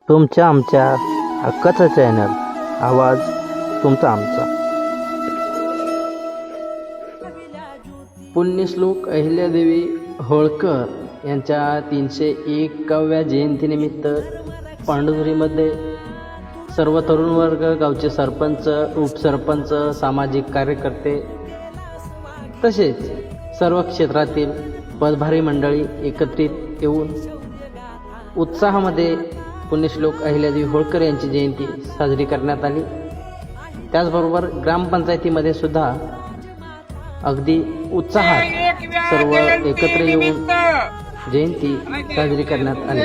तुमच्या आमच्या हक्काचा चॅनल, आवाज तुमचा आमचा. पुण्यश्लोक अहिल्यादेवी होळकर यांच्या 301व्या जयंतीनिमित्त पांडुसरीमध्ये सर्व तरुण वर्ग, गावचे सरपंच, उपसरपंच, सामाजिक कार्यकर्ते तसेच सर्व क्षेत्रातील पदभारी मंडळी एकत्रित येऊन उत्साहामध्ये पुण्यश्लोक अहिल्यादेवी होळकर यांची जयंती साजरी करण्यात आली. त्याचबरोबर ग्रामपंचायतीमध्ये सुद्धा अगदी उत्साहात सर्व एकत्र येऊन जयंती साजरी करण्यात आली.